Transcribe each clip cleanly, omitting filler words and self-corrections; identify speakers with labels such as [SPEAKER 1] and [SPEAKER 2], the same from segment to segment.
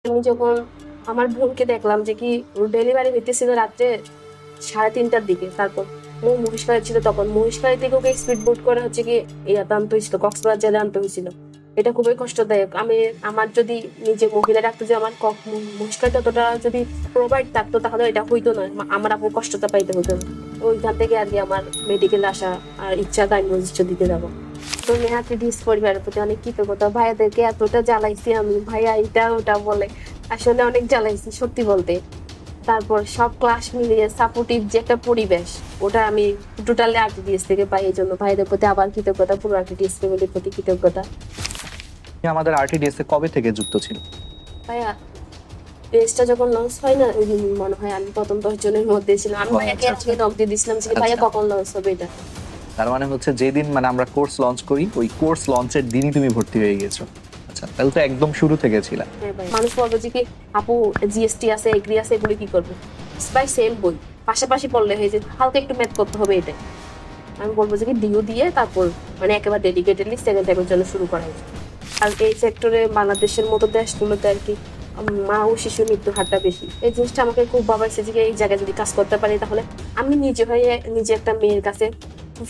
[SPEAKER 1] আমি যখন আমার বোনকে দেখলাম যে কি ডেলিভারি হইতেছিল রাত্রে 3:30টার দিকে, তারপর ও মহিষকালে ছিল, তখন মহিষকালী থেকে ওকে স্পিড বোট করে হচ্ছে কি ইয়াতে আনতে হয়েছিল, কক্সবাজারে আনতে হয়েছিল। এটা খুবই কষ্টদায়ক। আমার যদি নিজে মহিলা ডাক্তার যে আমার মহিষকালী ততটা যদি প্রোভাইড থাকতো তাহলে এটা হইতো না, আমার আপু কষ্টটা পাইতে হতো না। ওইখান থেকে আর কি আমার মেডিকেল আসা আর ইচ্ছা গাইনোলজিস্ট দিতে যাবো। তো নেহাতি ডিস পরিবারের প্রতি অনেক কৃতজ্ঞতা। ভাইয়াদেরকে এতটা জ্বালাইছি আমি, ভাইয়া এটা ওটা বলে আসলে অনেক জ্বালাইছি সত্যি বলতে। তারপর সব ক্লাস মিলিয়ে সাপোর্টিভ যে একটা পরিবেশ, ওটা আমি টোটালি আরটিডিএস থেকে পাই। এই জন্য ভাইদের প্রতি আবার কৃতজ্ঞতা, পুরো আরটিডিএস ফ্যামিলির প্রতি কৃতজ্ঞতা।
[SPEAKER 2] আমাদের আরটিডিএস এ কবে থেকে যুক্ত ছিল?
[SPEAKER 1] ভাইয়া পেজটা যখন লঞ্চ হয় না, ওই দিন মনে হয় আমি প্রথম 10 জনের মধ্যে ছিলাম। আমি ভাইয়াকে আজকে নক দিয়ে দিছিলাম যে ভাইয়া কখন লঞ্চ হবে এটা।
[SPEAKER 2] তার মানে হচ্ছে যেদিন মানে আমরা কোর্স লঞ্চ করি ওই কোর্স লঞ্চের দিনই তুমি ভর্তি হয়ে গেছো। আচ্ছা, তাহলে তো একদম শুরু থেকে ছিল।
[SPEAKER 1] হ্যাঁ ভাই, মানুষ বলবে যে কি আপু জিএসটি আছে, এগ্রি আছে, এগুলো কি করবে? বাই সেম বই পাশাপাশি পড়লে হয়ে যে হালকা একটু ম্যাথ করতে হবে এটাই। আমি বলবো যে কি ডিও দিয়ে তারপর মানে একেবারে ডেডিকেটেডলি সেকেন্ড টাইমের জন্য শুরু করা হয়েছে। আর এই সেক্টরে বাংলাদেশের মতো দেশগুলোতে আর কি মা ও শিশু মৃত্যুর হারটা বেশি। এই জিনিসটা আমাকে খুব ভাবাইছে যে এই জায়গায় যদি কাজ করতে পারি তাহলে আমি নিজে হয়ে নিজে একটা মেয়ের কাছে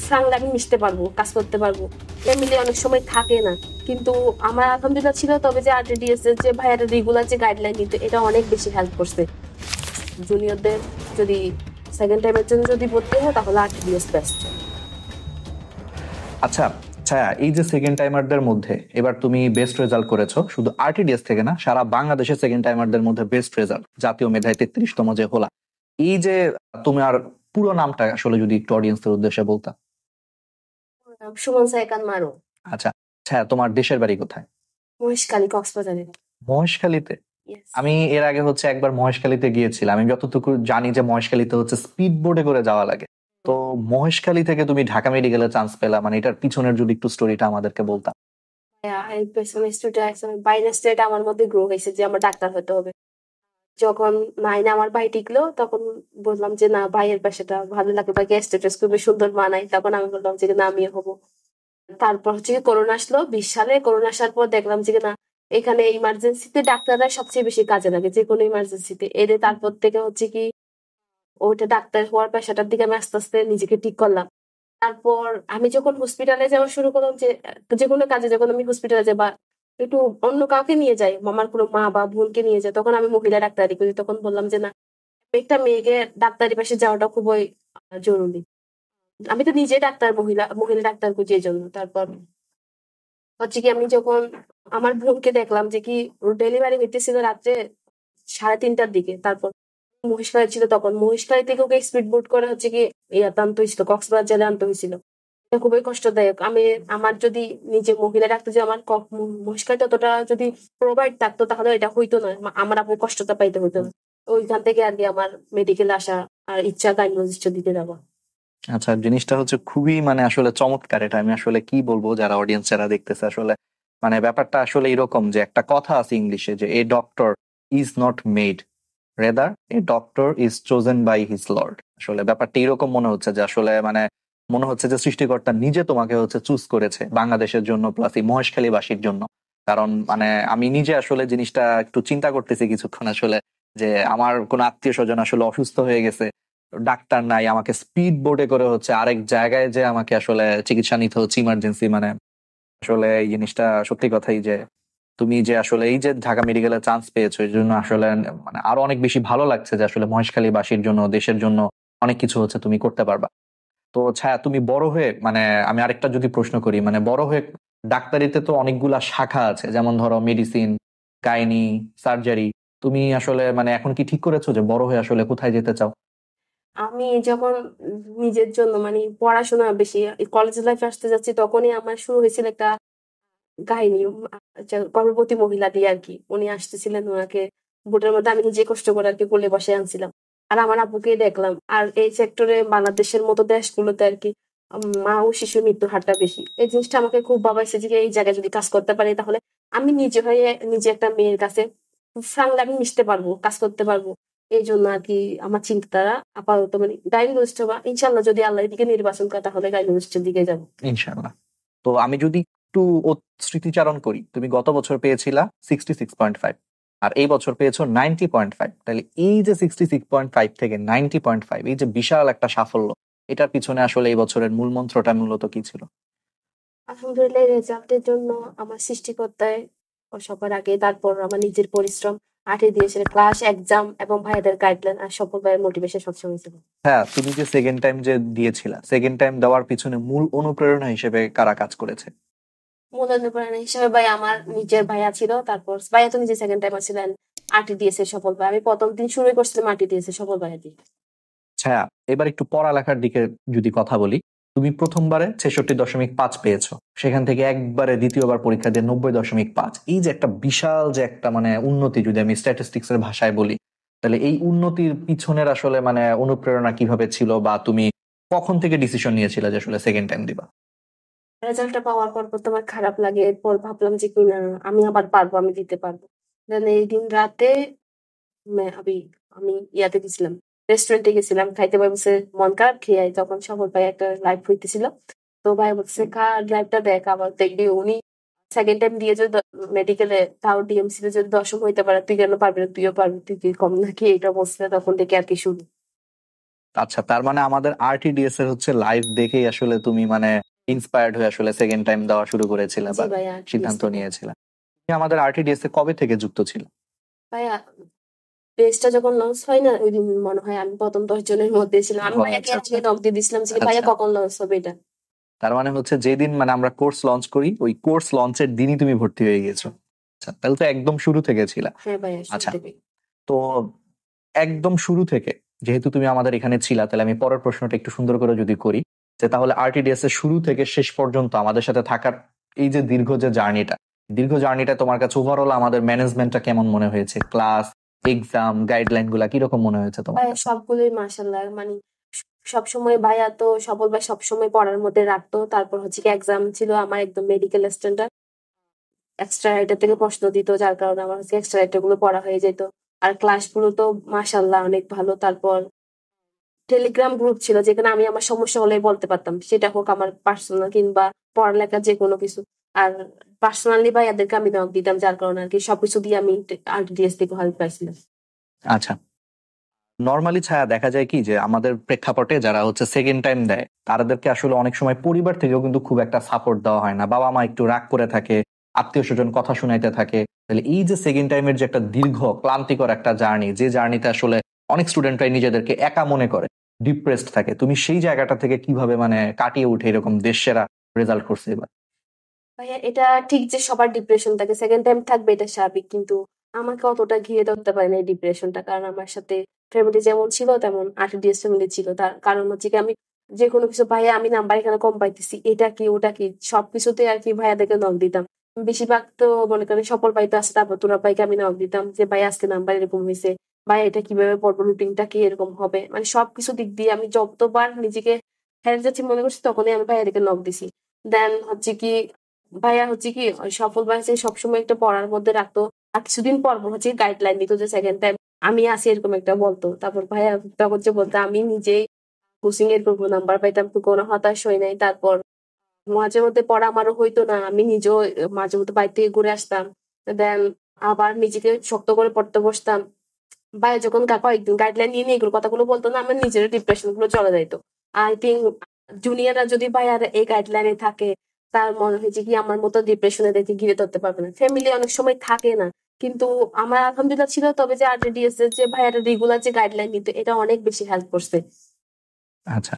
[SPEAKER 1] ফ্রাঙ্কলি আমি মিশতে পারবো, কাজ করতে পারবো। ফ্যামিলি অনেক সময় থাকে না, কিন্তু আমার আলহামদুলিল্লাহ ছিল। তবে যে আরটিডিএস এর যে ভাইয়ারা রেগুলার যে গাইডলাইন দিত, এটা অনেক বেশি হেল্প করছে জুনিয়রদের। যদি সেকেন্ড টাইমের জন্য যদি ভর্তি হয় তাহলে আরটিডিএস বেস্ট।
[SPEAKER 2] আচ্ছা ছায়া, এই যে সেকেন্ড টাইমারদের মধ্যে এবার তুমি বেস্ট রেজাল্ট করেছো, শুধু আরটিডিএস থেকে না সারা বাংলাদেশের সেকেন্ড টাইমারদের মধ্যে বেস্ট রেজাল্ট, জাতীয় মেধায় 33তম যে হলা। এই যে তোমার পুরো নামটা আসলে যদি একটু অডিয়েন্সের উদ্দেশ্যে বলতা।
[SPEAKER 1] সুমন সাইকান মারো।
[SPEAKER 2] আচ্ছা ছায়া, তোমার দেশের বাড়ি কোথায়?
[SPEAKER 1] মহেশখালী, কক্সবাজারে।
[SPEAKER 2] মহেশখালীতে? আমি এর আগে হচ্ছে একবার মহেশখালীতে গিয়েছিলাম। আমি যতটুকু জানি যে মহেশখালীতে হচ্ছে স্পিড বোটে করে যাওয়া লাগে। তো মহেশখালী থেকে তুমি ঢাকা মেডিকেলে চান্স পেলা, মানে এটার পিছনের যদি একটু স্টোরিটা আমাদেরকে বলতাম।
[SPEAKER 1] বাইরের স্টেট আমার মধ্যে গ্রো হয়েছে যে আমার ডাক্তার হতে হবে। যখন নাইনে আমার ভাই টিকলো তখন বললাম যে না, ভাইয়ের পেশাটা ভালো লাগে, ভাইকে স্ট্যাটাস খুবই সুন্দর মানাই। তখন আমি বললাম যে না, আমিও হবো। তারপর হচ্ছে করোনা আসলো 20 সালে। করোনা আসার পর দেখলাম যে না, এখানে ইমার্জেন্সিতে ডাক্তাররা সবচেয়ে বেশি কাজে লাগে, যে কোনো ইমার্জেন্সিতে। এদের তারপর থেকে হচ্ছে কি ওইটা ডাক্তার হওয়ার পেশাটার দিকে আমি আস্তে আস্তে নিজেকে ঠিক করলাম। তারপর আমি যখন হসপিটালে যাওয়া শুরু করলাম, যে কোনো কাজে যখন আমি হসপিটালে যাই বা একটু অন্য কাউকে নিয়ে যাই, আমার কোনো মা বা বোনকে নিয়ে যাই, তখন আমি মহিলা ডাক্তারি করি। তখন বললাম যে না, একটা মেয়েকে ডাক্তারি পাশে যাওয়াটা খুবই জরুরি। আমি তো নিজে ডাক্তার, মহিলা মহিলা ডাক্তার খুঁজি এই জন্য। তারপর হচ্ছে কি আমি যখন আমার বোনকে দেখলাম যে কি ডেলিভারি হইতেছিল রাত্রে 3:30টার দিকে, তারপর মহিষকালী ছিল, তখন মহিষকালী থেকে ওকে স্পিড বোট করে হচ্ছে কি ইয়াতে আনতে হয়েছিল, কক্সবাজারে আনতে হয়েছিল। এটা খুবই কষ্টদায়ক। আমার যদি নিজে মহিলা ডাক্তার যে আমার মহিষকালী ততটা যদি প্রোভাইড থাকতো তাহলে এটা হইতো না, আমার আপু কষ্টটা পাইতে হতো না। ওইখান থেকে আর কি আমার মেডিকেল আসা আর ইচ্ছা গাইনোলজিস্ট দিতে যাবো।
[SPEAKER 2] আচ্ছা, জিনিসটা হচ্ছে খুবই মানে আসলে চমৎকার। এটা আমি আসলে কি বলবো, যারা অডিয়েন্স যারা দেখতেছে আসলে মানে ব্যাপারটা আসলে এরকম যে একটা কথা আছে ইংলিশে যে a doctor is not made, rather a doctor is chosen by his lord. আসলে ব্যাপারটা এরকম মনে হচ্ছে যে আসলে মানে মনে হচ্ছে যে সৃষ্টিকর্তা নিজে তোমাকে হচ্ছে চুজ করেছে বাংলাদেশের জন্য, প্লাস এই মহেশখালীবাসীর জন্য। কারণ মানে আমি নিজে আসলে জিনিসটা একটু চিন্তা করতেছি কিছুক্ষণ আসলে, যে আমার কোন আত্মীয় স্বজন আসলে অসুস্থ হয়ে গেছে, ডাক্তার নাই, আমাকে স্পিড বোটে করে হচ্ছে আরেক জায়গায় যে আমাকে আসলে চিকিৎসা নিতে হচ্ছে ইমার্জেন্সি। মানে আসলে এই জিনিসটা সত্যি কথাই যে তুমি যে আসলে এই যে ঢাকা মেডিকেলে চান্স পেয়েছো, এই জন্য আসলে মানে আরো অনেক বেশি ভালো লাগছে যে আসলে মহেশখালীবাসীর জন্য, দেশের জন্য অনেক কিছু হচ্ছে তুমি করতে পারবা। তো ছায়া, তুমি বড় হয়ে মানে আমি আরেকটা যদি প্রশ্ন করি, মানে বড় হয়ে ডাক্তারিতে তো অনেকগুলা শাখা আছে, যেমন ধরো মেডিসিন, গাইনি, সার্জারি। তুমি আসলে মানে এখন কি ঠিক করেছো যে বড় হয়ে আসলে কোথায় যেতে চাও?
[SPEAKER 1] আমি যখন নিজের জন্য মানে পড়াশোনা বেশি কলেজ লাইফে আসতে যাচ্ছি, তখনই আমার শুরু হয়েছিল একটা কাহিনী। গর্ভবতী মহিলা দিয়ে আর কি, উনি আসতেছিলেন, ওনাকে বোটের মধ্যে আমি নিজে কষ্ট করে আর কি কোলে বসে আনছিলাম। আর আমার আপুকে দেখলাম। আর এই সেক্টরে বাংলাদেশের মতো দেশগুলোতে আর কি মা ও শিশু মৃত্যুর হারটা বেশি। এই জিনিসটা আমাকে খুব ভাবাইছে যে এই জায়গায় যদি কাজ করতে পারি তাহলে আমি নিজে হয়ে নিজে একটা মেয়ের কাছে ফ্রাঙ্কলি আমি মিশতে পারবো, কাজ করতে পারবো। এই জন্য আর কি আমার চিন্তাধারা আপাতত মানে গাইনোলজিস্ট বা ইনশাল্লাহ যদি আল্লাহ এদিকে নির্বাচন করে তাহলে গাইনোলজিস্টের দিকে যাবো।
[SPEAKER 2] ইনশাআল্লাহ। তো আমি যদি একটু স্মৃতিচারণ করি, তুমি গত বছর পেয়েছিলা 66.5, আর এই বছর পেয়েছো 90.5। তাহলে এই যে 66.5 থেকে 90.5, এই যে বিশাল একটা সাফল্য, এটার পিছনে আসলে এই বছরের মূল মন্ত্রটা মূলত কি ছিল?
[SPEAKER 1] আলহামদুলিল্লাহ, রেজাল্টের জন্য আমার সৃষ্টিকর্তায় সবার আগে, তারপর আমার নিজের পরিশ্রম, আটে দিয়েছিল ক্লাস, এক্সাম এবং ভাইয়াদের গাইডলাইন আর সকল ভাইয়ের মোটিভেশন সবসময় ছিল।
[SPEAKER 2] হ্যাঁ, তুমি যে সেকেন্ড টাইম যে দিয়েছিলা, সেকেন্ড টাইম দেওয়ার পিছনে মূল অনুপ্রেরণা হিসেবে কারা কাজ করেছে?
[SPEAKER 1] মূল অনুপ্রেরণা হিসেবে ভাই আমার নিজের ভাইয়া ছিল, তারপর ভাইয়া তো নিজে সেকেন্ড টাইম ছিলেন, আটে দিয়েছে সফল ভাই। আমি প্রথম দিন শুরু করছিলাম আটে দিয়েছে সফল ভাইয়া দিয়ে।
[SPEAKER 2] ছায়া, এবার একটু পড়ালেখার দিকে যদি কথা বলি, তুমি প্রথমবারে 66.5 পেয়েছো, সেখান থেকে একবারে দ্বিতীয়বার পরীক্ষা দিয়ে 90.5। এই যে একটা বিশাল যে একটা মানে উন্নতি, যদি আমি স্ট্যাটিস্টিক্স এর ভাষায় বলি, তাহলে এই উন্নতির পিছনের আসলে মানে অনুপ্রেরণা কিভাবে ছিল, বা তুমি কখন থেকে ডিসিশন নিয়েছিলে যে আসলে সেকেন্ড টাইম দিবা?
[SPEAKER 1] রেজাল্টটা পাওয়ার পর প্রথমে আমার খারাপ লাগে, এরপর ভাবলাম যে কি না, আমি আবার পারবো, আমি দিতে পারবো। দেন এই দিন রাতে আমি আমি ইয়াতে গেছিলাম, রেস্টুরেন্টে গেছিলাম খাইতে, ভাই বলছে মন খারাপ খেয়ে আয়। তখন সফল ভাই একটা লাইভ হইতেছিল, তো ভাই বলছে খা, লাইভটা দেখ, আবার দেখবি উনি সেকেন্ড টাইম দিয়ে যদি মেডিকেলে, তাও ডিএমসি তে যদি দশম হইতে পারে, তুই কেন পারবি না, তুইও পারবি, তুই কি কম নাকি, এটা বলছে। তখন থেকে আর কি শুরু।
[SPEAKER 2] আচ্ছা, তার মানে আমাদের আরটিডিএস এর হচ্ছে লাইভ দেখেই আসলে তুমি মানে ইন্সপায়ার্ড হয়ে আসলে সেকেন্ড টাইম দেওয়া শুরু করেছিলে
[SPEAKER 1] জি
[SPEAKER 2] বা
[SPEAKER 1] ভাই, আর
[SPEAKER 2] সিদ্ধান্ত নিয়েছিলে। তুমি আমাদের আরটিডিএস এ কবে থেকে যুক্ত ছিল?
[SPEAKER 1] ভাই পেজটা যখন লঞ্চ হয় না, ওই দিন মনে হয় আমি প্রথম 10 জনের মধ্যে ছিলাম। আমি
[SPEAKER 2] ও
[SPEAKER 1] ভাইয়াকে
[SPEAKER 2] আচ্ছা
[SPEAKER 1] আজকে
[SPEAKER 2] আচ্ছা
[SPEAKER 1] নক দিয়ে দিছিলাম যে ভাইয়া
[SPEAKER 2] আচ্ছা।
[SPEAKER 1] কখন লঞ্চ হবে এটা।
[SPEAKER 2] তার মানে হচ্ছে যেদিন মানে আমরা কোর্স লঞ্চ করি, ওই কোর্স লঞ্চের দিনই তুমি ভর্তি হয়ে গেছো। আচ্ছা, তাহলে তো একদম শুরু থেকে ছিল।
[SPEAKER 1] হ্যাঁ ভাইয়া, শুরু
[SPEAKER 2] আচ্ছা,
[SPEAKER 1] থেকে।
[SPEAKER 2] তো একদম শুরু থেকে যেহেতু তুমি আমাদের এখানে ছিলা, তাহলে আমি পরের প্রশ্নটা একটু সুন্দর করে যদি করি, যে তাহলে আরটিডিএস এর শুরু থেকে শেষ পর্যন্ত আমাদের সাথে থাকার এই যে দীর্ঘ জার্নিটা তোমার কাছে ওভারঅল আমাদের ম্যানেজমেন্টটা কেমন মনে হয়েছে? ক্লাস, এক্সাম, গাইডলাইন গুলা কিরকম মনে হয়েছে তোমার
[SPEAKER 1] ভাইয়া
[SPEAKER 2] কাছে?
[SPEAKER 1] সবগুলোই মাশাআল্লাহ, মানে সবসময় ভাইয়া তো সফল ভাই সবসময় পড়ার মধ্যে রাখতো। তারপর হচ্ছে কি এক্সাম ছিল আমার একদম মেডিকেল স্ট্যান্ডার্ড, এক্সট্রা রাইটার থেকে প্রশ্ন দিত, যার কারণে আমার হচ্ছে এক্সট্রা রাইটার গুলো পড়া হয়ে যেত। আর ক্লাসগুলো তো মাশাআল্লাহ অনেক ভালো। তারপর টেলিগ্রাম গ্রুপ ছিল যেখানে আমি আমার সমস্যা হলে বলতে পারতাম, সেটা হোক আমার পার্সোনাল কিংবা পড়ালেখার যে কোনো কিছু। আর পার্সোনালি ভাইয়াদেরকে আমি নক দিতাম, যার কারণে আর কি সবকিছু দিয়ে আমি আরটিডিএস থেকে হেল্প পাইছিলাম।
[SPEAKER 2] আচ্ছা, নর্মালি ছায়া দেখা যায় কি যে আমাদের প্রেক্ষাপটে যারা হচ্ছে সেকেন্ড টাইম দেয়, তাদেরকে আসলে অনেক সময় পরিবার থেকেও কিন্তু খুব একটা সাপোর্ট দেওয়া হয় না, বাবা মা একটু রাগ করে থাকে, আত্মীয় স্বজন কথা শুনাইতে থাকে। তাহলে এই যে সেকেন্ড টাইমের যে একটা দীর্ঘ ক্লান্তিকর একটা জার্নি, যে জার্নিতে আসলে অনেক স্টুডেন্টরাই নিজেদেরকে একা মনে করে, ডিপ্রেসড থাকে, তুমি সেই জায়গাটা থেকে কিভাবে মানে কাটিয়ে উঠে এরকম দেশ সেরা রেজাল্ট করছে এবার?
[SPEAKER 1] ভাইয়া এটা ঠিক যে সবার ডিপ্রেশন থাকে, সেকেন্ড টাইম থাকবে, এটা স্বাভাবিক। কিন্তু আমাকে অতটা ঘিরে ধরতে পারে না এই ডিপ্রেশনটা, কারণ আমার সাথে ফ্যামিলি যেমন ছিল তেমন আরটিডিএস ফ্যামিলি ছিল। তার কারণ হচ্ছে কি আমি যে কোনো কিছু, ভাইয়া আমি নাম্বার এখানে কম পাইতেছি, এটা কি ওটা কি, সবকিছুতে আর কি ভাইয়াদেরকে নক দিতাম। বেশিরভাগ তো মনে করেন সফল ভাই তো আছে, তারপর তোরা ভাইকে আমি নক দিতাম যে ভাই আজকে নাম্বার এরকম হয়েছে, ভাই এটা কিভাবে পড়বো, রুটিনটা কি এরকম হবে, মানে সবকিছু দিক দিয়ে আমি যতবার নিজেকে হেরে যাচ্ছি মনে করছি, তখনই আমি ভাইয়াদেরকে নক দিছি। দেন হচ্ছে কি ভাইয়া হচ্ছে কি ওই সফল ভাই হচ্ছে সবসময় একটা পড়ার মধ্যে রাখতো। আর কিছুদিন পর পর হচ্ছে গাইডলাইন দিত যে সেকেন্ড টাইম আমি আসি, এরকম একটা বলতো। তারপর ভাইয়া তখন যে বলতো, আমি নিজেই কোচিং এর করবো, নাম্বার পাইতাম, তো কোনো হতাশ হই নাই। তারপর মাঝে মধ্যে পড়া আমারও হইতো না, আমি নিজেও মাঝে মধ্যে বাইরে থেকে ঘুরে আসতাম। দেন আবার নিজেকে শক্ত করে পড়তে বসতাম। ভাইয়া যখন কয়েকদিন গাইডলাইন নিয়ে নিয়ে এগুলো কথাগুলো বলতো না, আমার নিজের ডিপ্রেশন গুলো চলে যাইতো। আই থিঙ্ক জুনিয়ররা যদি ভাইয়ার এই গাইডলাইনে থাকে, তার মনে হয়েছে কি আমার মতো ডিপ্রেশনে দেখে ঘিরে ধরতে পারবে না। ফ্যামিলি অনেক সময় থাকে না, কিন্তু আমার আলহামদুলিল্লাহ ছিল। তবে যে আরটিডিএস এর যে ভাইয়ারা রেগুলার যে গাইডলাইন নিত, এটা অনেক বেশি হেল্প করছে।
[SPEAKER 2] আচ্ছা,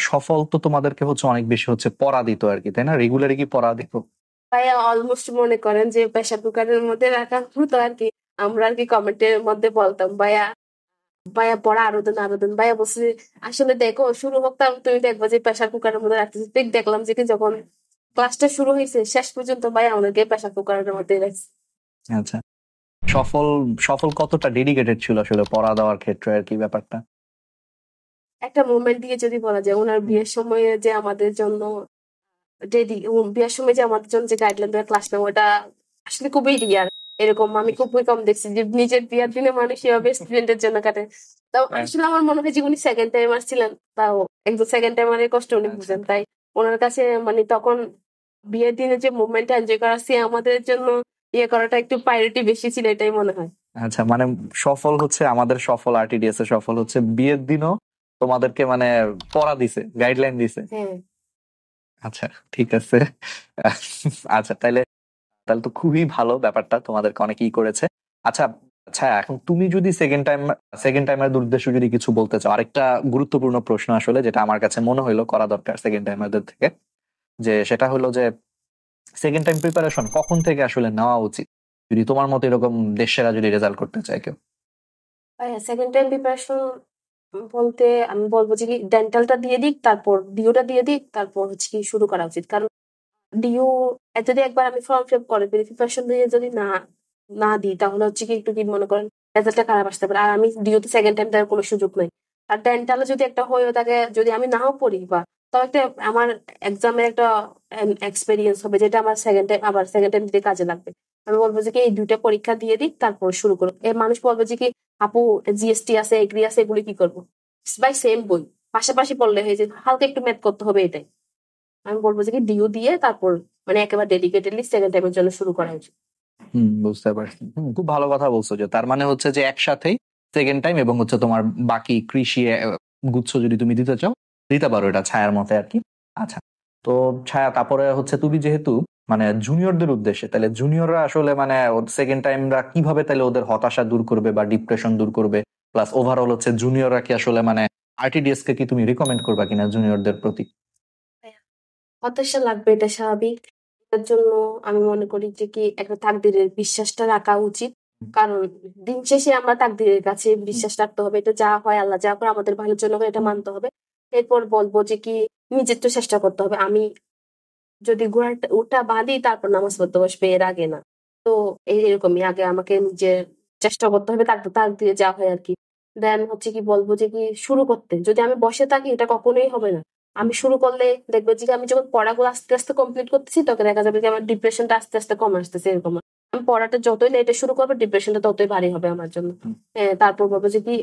[SPEAKER 2] সফল তো তোমাদেরকে হচ্ছে অনেক বেশি হচ্ছে পড়া দিত আর কি, তাই না? রেগুলারই কি পড়া দিত?
[SPEAKER 1] ভাইয়া অলমোস্ট মনে করেন যে প্রেসার কুকারের মধ্যে রাখার মতো আর কি। আমরা আর কি কমেন্টের মধ্যে বলতাম, ভাইয়া ভাইয়া পড়া আরো দেন আরো দেন। ভাইয়া বলছে আসলে দেখো শুরু হোক, তারপর তুমি দেখবো যে প্রেসার কুকারের মধ্যে রাখতেছি। ঠিক দেখলাম যে কি যখন ক্লাসটা শুরু হয়েছে শেষ পর্যন্ত ভাইয়া আমাদেরকে প্রেসার কুকারের মধ্যে রাখছে।
[SPEAKER 2] আচ্ছা, সফল সফল কতটা ডেডিকেটেড ছিল আসলে পড়া দেওয়ার ক্ষেত্রে আর কি ব্যাপারটা?
[SPEAKER 1] একটা মোমেন্ট দিয়ে যদি বলা যায়, ওনার বিয়ের সময়ে যে আমাদের জন্য বিয়ের সময় যে আমাদের জন্য যে গাইডলাইন দেওয়া ক্লাস নেওয়া, ওটা আসলে খুবই রিয়ার। এরকম আমি খুবই কম দেখছি যে নিজের বিয়ের দিনে মানুষ এভাবে স্টুডেন্টের জন্য কাটে। তাও আসলে আমার মনে হয় যে উনি সেকেন্ড টাইমার ছিলেন, তাও একদম সেকেন্ড টাইমারের কষ্ট উনি
[SPEAKER 2] আচ্ছা,
[SPEAKER 1] বুঝেন। তাই ওনার কাছে মানে তখন বিয়ের দিনে যে মুভমেন্টটা এনজয় করা সে আমাদের জন্য ইয়ে করাটা একটু প্রায়োরিটি বেশি ছিল, এটাই মনে হয়।
[SPEAKER 2] আচ্ছা, মানে সফল হচ্ছে আমাদের সফল, আরটিডিএস এর সফল হচ্ছে বিয়ের দিনও তোমাদেরকে মানে পড়া দিছে, গাইডলাইন দিছে।
[SPEAKER 1] হ্যাঁ।
[SPEAKER 2] আচ্ছা, ঠিক আছে। আচ্ছা, তাইলে তাহলে তো খুবই ভালো ব্যাপারটা, তোমাদেরকে অনেকেই করেছে। আচ্ছা আচ্ছা, এখন তুমি যদি সেকেন্ড টাইমের উদ্দেশ্যে যদি কিছু বলতে চাও, আরেকটা গুরুত্বপূর্ণ প্রশ্ন আসলে যেটা আমার কাছে মনে হইলো করা দরকার সেকেন্ড টাইমারদের থেকে, যে সেটা হলো যে সেকেন্ড টাইম প্রিপারেশন কখন থেকে আসলে নেওয়া উচিত, যদি তোমার মতো এরকম দেশেরা যদি রেজাল্ট করতে চায় কেউ?
[SPEAKER 1] সেকেন্ড টাইম প্রিপারেশন বলতে আমি বলবো যে কি ডেন্টালটা দিয়ে দিক, তারপর ডিওটা দিয়ে দিক, তারপর হচ্ছে কি শুরু করা উচিত। কারণ ডিও যদি একবার আমি ফর্ম ফিল করে প্রিপারেশন দিয়ে যদি না না দিই, তাহলে হচ্ছে কি একটু কি মনে করেন রেজাল্টটা খারাপ আসতে পারে। আর আমি ডিওতে সেকেন্ড টাইম দেওয়ার কোনো সুযোগ নাই। আর ডেন্টালে যদি একটা হয়েও থাকে, যদি আমি নাও পড়ি বা তাও একটা আমার এক্সামের একটা এক্সপিরিয়েন্স হবে, যেটা আমার সেকেন্ড টাইম দিতে কাজে লাগবে। আমি বলবো যে কি এই দুইটা পরীক্ষা দিয়ে দিক, তারপর শুরু করো। মানুষ বলবে যে কি আপু জিএসটি আছে, এগ্রি আছে, এগুলি কি করবো? বাই সেম বই, পাশাপাশি পড়লে হয়ে যে হালকা একটু ম্যাথ করতে হবে, এটাই। আমি বলবো যে কি ডিউ দিয়ে তারপর মানে একেবারে ডেডিকেটেডলি সেকেন্ড টাইমের জন্য শুরু করা উচিত।
[SPEAKER 2] বুঝতে পারছি। খুব ভালো কথা বলছো, যে তার মানে হচ্ছে যে একসাথেই সেকেন্ড টাইম এবং হচ্ছে তোমার বাকি কৃষি গুচ্ছ যদি তুমি দিতে চাও দিতে পারো, এটা ছায়ার মতে আর কি। আচ্ছা, তো ছায়া, তারপরে হচ্ছে তুমি যেহেতু মানে জুনিয়রদের উদ্দেশ্যে, তাহলে জুনিয়ররা আসলে মানে সেকেন্ড টাইমরা কিভাবে তাহলে ওদের হতাশা দূর করবে বা ডিপ্রেশন দূর করবে, প্লাস ওভারঅল হচ্ছে জুনিয়ররা কি আসলে মানে আরটিডিএস কে কি তুমি রিকমেন্ড করবা কিনা জুনিয়রদের প্রতি?
[SPEAKER 1] হতাশা লাগবে, এটা স্বাভাবিক। এটার জন্য আমি মনে করি যে কি একটা তাকদিরের বিশ্বাসটা রাখা উচিত। কারণ দিন শেষে আমরা তাকদিরের কাছে বিশ্বাস রাখতে হবে। এটা যা হয়, আল্লাহ যা করে আমাদের ভালোর জন্য করে, এটা মানতে হবে। এরপর বলবো যে কি নিজের তো চেষ্টা করতে হবে। আমি যদি ঘোড়াটা উঠা বাঁধি তারপর নামাজ পড়তে বসবে, এর আগে না। তো এরকমই আগে আমাকে নিজের চেষ্টা করতে হবে, তারপর তাক দিয়ে যা হয় আর কি। দেন হচ্ছে কি বলবো যে কি শুরু করতে, যদি আমি বসে থাকি এটা কখনোই হবে না। আমি শুরু করলে দেখবো যে আমি যখন পড়াগুলো আস্তে আস্তে কমপ্লিট করতেছি, তখন দেখা যাবে যে আমার ডিপ্রেশনটা আস্তে আস্তে কমে আসতেছে, এরকম। আমি পড়াটা যতই লেটে শুরু করবো, ডিপ্রেশনটা ততই ভারী হবে আমার জন্য। তারপর বলবো যে কি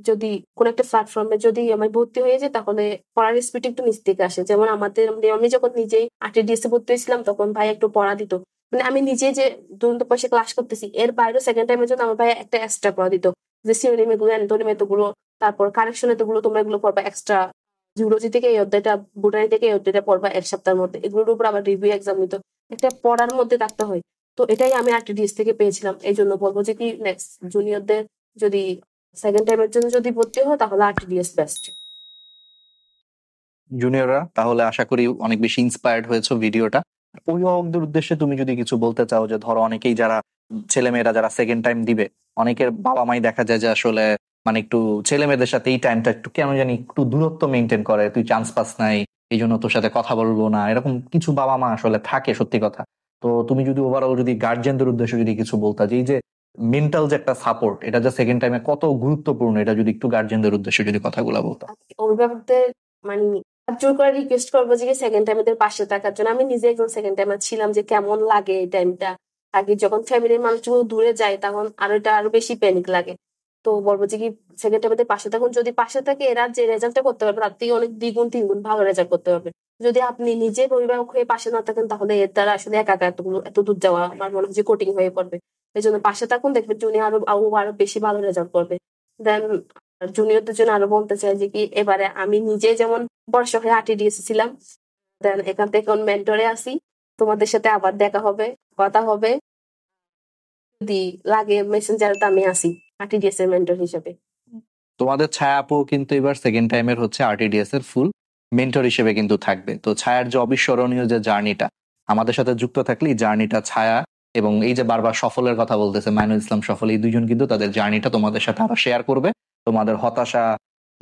[SPEAKER 1] যদি কোন একটা প্ল্যাটফর্মে যদি আমি ভর্তি হয়ে যাই, তাহলে পড়ার স্পিড একটু নিচ থেকে আসে। যেমন আমাদের আমি যখন নিজেই আরটিডিএস এ ভর্তি হয়েছিলাম, তখন ভাই একটু পড়া দিত। মানে আমি নিজে যে দুরন্ত পয়সা ক্লাস করতেছি, এর বাইরে সেকেন্ড টাইমের জন্য আমার ভাই একটা এক্সট্রা পড়া দিত, যে সিনোনিম এগুলো, অ্যান্টোনিম এতগুলো, তারপর কারেকশন এতগুলো, তোমরা এগুলো পড়বা এক্সট্রা। জুলজি থেকে এই অধ্যায়টা, বোটানি থেকে এই অধ্যায়টা পড়বা এক সপ্তাহের মধ্যে। এগুলোর উপর আবার রিভিউ এক্সাম নিত। একটা পড়ার মধ্যে থাকতে হয়। তো এটাই আমি আরটিডিএস থেকে পেয়েছিলাম। এই জন্য বলবো যে কি নেক্সট জুনিয়রদের যদি সেকেন্ড টাইমের জন্য যদি ভর্তি হয়, তাহলে আরটিডিএস বেস্ট।
[SPEAKER 2] জুনিয়ররা তাহলে আশা করি অনেক বেশি ইন্সপায়ার্ড হয়েছে ভিডিওটা। অভিভাবকদের উদ্দেশ্যে তুমি যদি কিছু বলতে চাও, যে ধরো অনেকেই যারা ছেলেমেয়েরা যারা সেকেন্ড টাইম দিবে, অনেকের বাবা মাই দেখা যায় যে আসলে মানে একটু ছেলে মেয়েদের সাথে এই টাইমটা একটু কেন জানি একটু দূরত্ব মেনটেন করে, তুই চান্স পাস নাই এই জন্য তোর সাথে কথা বলবো না, এরকম কিছু বাবা মা আসলে থাকে, সত্যি কথা। তো তুমি যদি ওভারঅল যদি গার্জিয়ানদের উদ্দেশ্যে যদি কিছু বলতা, যে এই যে মেন্টাল যে একটা সাপোর্ট, এটা যে সেকেন্ড টাইমে কত গুরুত্বপূর্ণ, এটা যদি একটু গার্জিয়ানদের উদ্দেশ্যে যদি কথাগুলো বলতা।
[SPEAKER 1] অভিভাবকদের মানে হাত জোর করে রিকোয়েস্ট করবো যে সেকেন্ড টাইম এদের পাশে থাকার জন্য। আমি নিজে একজন সেকেন্ড টাইমার ছিলাম, যে কেমন লাগে এই টাইমটা। আগে যখন ফ্যামিলির মানুষগুলো দূরে যায়, তখন এটা আরো বেশি প্যানিক লাগে। তো বলবো যে কি সেকেন্ড টাইম এদের পাশে থাকুন। যদি পাশে থাকে, এরা যে রেজাল্টটা করতে পারবে তার থেকে অনেক দ্বিগুণ তিনগুণ ভালো রেজাল্ট করতে পারবে। যদি আপনি নিজে অভিভাবক হয়ে পাশে না থাকেন, তাহলে এর দ্বারা আসলে একা একা এত দূর যাওয়া আমার মনে হয় যে কঠিন হয়ে পড়বে। এই জন্য পাশে থাকুন, দেখবেন জুনিয়র আরো বেশি ভালো রেজাল্ট করবে। দেন জুনিয়রদের জন্য আরো বলতে চাই যে কি এবারে আমি নিজে যেমন বর্ষ হয়ে আরটিডিএস ছিলাম, দেন এখান থেকে মেন্টরে আসি। তোমাদের সাথে আবার দেখা হবে, কথা হবে। যদি লাগে মেসেঞ্জারে তো আমি আসি আরটিডিএস এর মেন্টর হিসেবে।
[SPEAKER 2] তোমাদের ছায়া আপু কিন্তু এবার সেকেন্ড টাইমের হচ্ছে আরটিডিএস এর ফুল মেন্টর হিসেবে কিন্তু থাকবে। তো ছায়ার যে অবিস্মরণীয় যে জার্নিটা, আমাদের সাথে যুক্ত থাকলে এই জার্নিটা ছায়া এবং এই যে বারবার সফলের কথা বলতেছে মাইনুল ইসলাম সফল, এই দুইজন কিন্তু তাদের জার্নিটা তোমাদের সাথে আরো শেয়ার করবে। তোমাদের হতাশা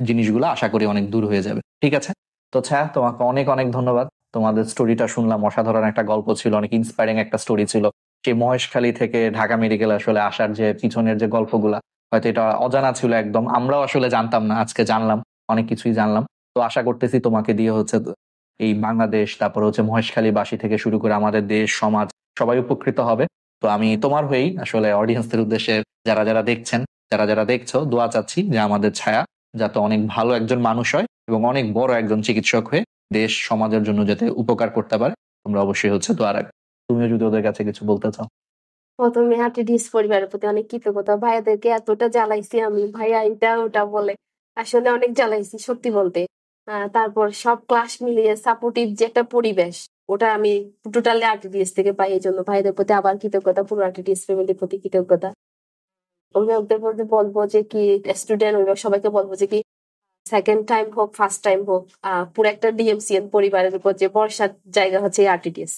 [SPEAKER 2] জিনিসগুলো আশা করি অনেক দূর হয়ে যাবে। ঠিক আছে, তো ছায়া তোমাকে অনেক অনেক ধন্যবাদ। তোমাদের স্টোরিটা শুনলাম, অসাধারণ একটা গল্প ছিল, অনেক ইন্সপায়ারিং একটা স্টোরি ছিল। সেই মহেশখালী থেকে ঢাকা মেডিকেলে আসলে আসার যে পিছনের যে গল্পগুলা, হয়তো এটা অজানা ছিল একদম, আমরাও আসলে জানতাম না, আজকে জানলাম, অনেক কিছুই জানলাম। তো আশা করতেছি তোমাকে দিয়ে হচ্ছে এই বাংলাদেশ, তারপর হচ্ছে মহেশখালীবাসী থেকে শুরু করে আমাদের দেশ সমাজ সবাই উপকৃত হবে। তো আমি তোমার হয়েই আসলে অডিয়েন্সদের উদ্দেশ্যে, যারা যারা দেখছেন, যারা যারা দেখছো, দোয়া চাচ্ছি যে আমাদের ছায়া যাতে অনেক ভালো একজন মানুষ হয় এবং অনেক বড় একজন চিকিৎসক হয়ে দেশ সমাজের জন্য যাতে উপকার করতে পারে। তোমরা অবশ্যই হচ্ছে দোয়া রাখবে। তুমিও যদি ওদের কাছে কিছু বলতে চাও।
[SPEAKER 1] প্রথমে আরটিডিএস পরিবারের প্রতি অনেক কৃতজ্ঞতা। ভাইয়াদেরকে এতটা জ্বালাইছি আমি, ভাইয়া এটা ওটা বলে। আসলে অনেক জ্বালাইছি সত্যি বলতে। তারপর সব ক্লাস মিলিয়ে সাপোর্টিভ যে একটা পরিবেশ, ওটা আমি টোটালি আরটিডিএস থেকে পাই। এজন্য ভাইদের প্রতি আবার কৃতজ্ঞতা, পুরো আরটিডিএস ফ্যামিলির প্রতি কৃতজ্ঞতা। অভিভাবকদের বলতে বলবো যে কি, স্টুডেন্ট অভিভাবক সবাইকে বলবো যে কি, সেকেন্ড টাইম হোক ফার্স্ট টাইম হোক, পুরো একটা ডিএমসিএন পরিবারের উপর যে ভরসার জায়গা হচ্ছে আরটিডিএস।